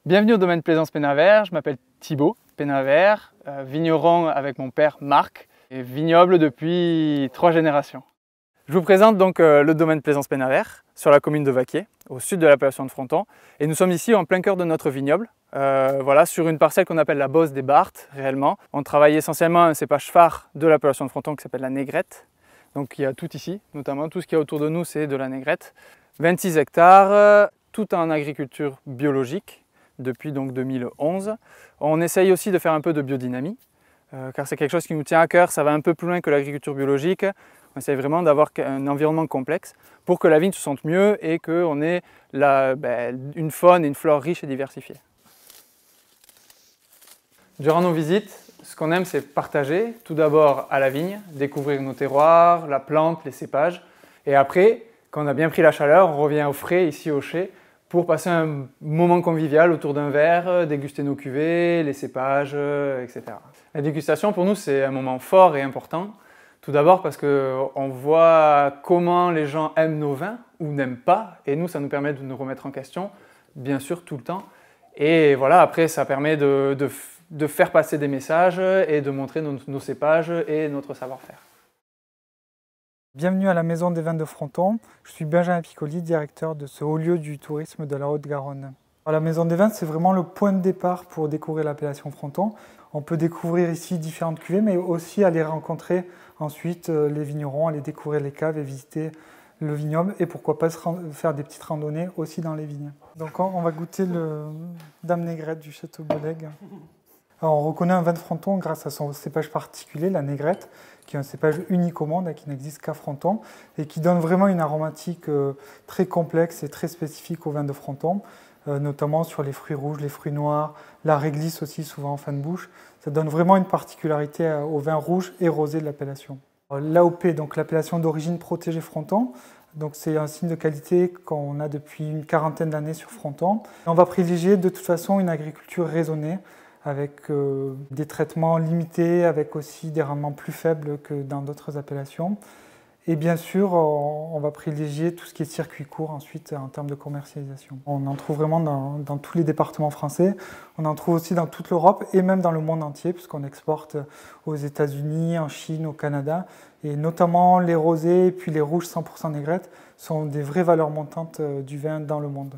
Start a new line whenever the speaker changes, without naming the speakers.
Bienvenue au domaine Plaisance Pénavert, je m'appelle Thibaut Pénavert, vigneron avec mon père Marc et vignoble depuis 3 générations. Je vous présente donc le domaine Plaisance Pénavert sur la commune de Vaquier, au sud de l'appellation de Fronton. Et nous sommes ici en plein cœur de notre vignoble, voilà, sur une parcelle qu'on appelle la Bosse des Barthes réellement. On travaille essentiellement un cépage phare de l'appellation de Fronton qui s'appelle la Négrette. Donc il y a tout ici, notamment tout ce qu'il y a autour de nous c'est de la Négrette. 26 hectares, tout en agriculture biologique. Depuis donc 2011. On essaye aussi de faire un peu de biodynamie, car c'est quelque chose qui nous tient à cœur, ça va un peu plus loin que l'agriculture biologique. On essaye vraiment d'avoir un environnement complexe pour que la vigne se sente mieux et qu'on ait une faune et une flore riche et diversifiée. Durant nos visites, ce qu'on aime c'est partager, tout d'abord à la vigne, découvrir nos terroirs, la plante, les cépages, et après, quand on a bien pris la chaleur, on revient au frais ici au chai, pour passer un moment convivial autour d'un verre, déguster nos cuvées, les cépages, etc. La dégustation pour nous c'est un moment fort et important. Tout d'abord parce qu'on voit comment les gens aiment nos vins ou n'aiment pas, et nous ça nous permet de nous remettre en question, bien sûr tout le temps. Et voilà, après ça permet de faire passer des messages et de montrer nos cépages et notre savoir-faire.
Bienvenue à la Maison des Vins de Fronton. Je suis Benjamin Piccoli, directeur de ce haut lieu du tourisme de la Haute-Garonne. La Maison des Vins, c'est vraiment le point de départ pour découvrir l'appellation Fronton. On peut découvrir ici différentes cuvées, mais aussi aller rencontrer ensuite les vignerons, aller découvrir les caves et visiter le vignoble et pourquoi pas faire des petites randonnées aussi dans les vignes. Donc on va goûter le Dame Négrette du Château Bellègue. Alors, on reconnaît un vin de Fronton grâce à son cépage particulier, la Négrette, qui est un cépage unique au monde et qui n'existe qu'à Fronton et qui donne vraiment une aromatique très complexe et très spécifique au vin de Fronton, notamment sur les fruits rouges, les fruits noirs, la réglisse aussi souvent en fin de bouche. Ça donne vraiment une particularité au vin rouge et rosé de l'appellation. L'AOP, donc l'appellation d'origine protégée Fronton, donc c'est un signe de qualité qu'on a depuis une quarantaine d'années sur Fronton. On va privilégier de toute façon une agriculture raisonnée, avec des traitements limités, avec aussi des rendements plus faibles que dans d'autres appellations. Et bien sûr, on va privilégier tout ce qui est circuit court ensuite en termes de commercialisation. On en trouve vraiment dans tous les départements français, on en trouve aussi dans toute l'Europe et même dans le monde entier, puisqu'on exporte aux États-Unis, en Chine, au Canada. Et notamment les rosés et puis les rouges 100% Négrette sont des vraies valeurs montantes du vin dans le monde.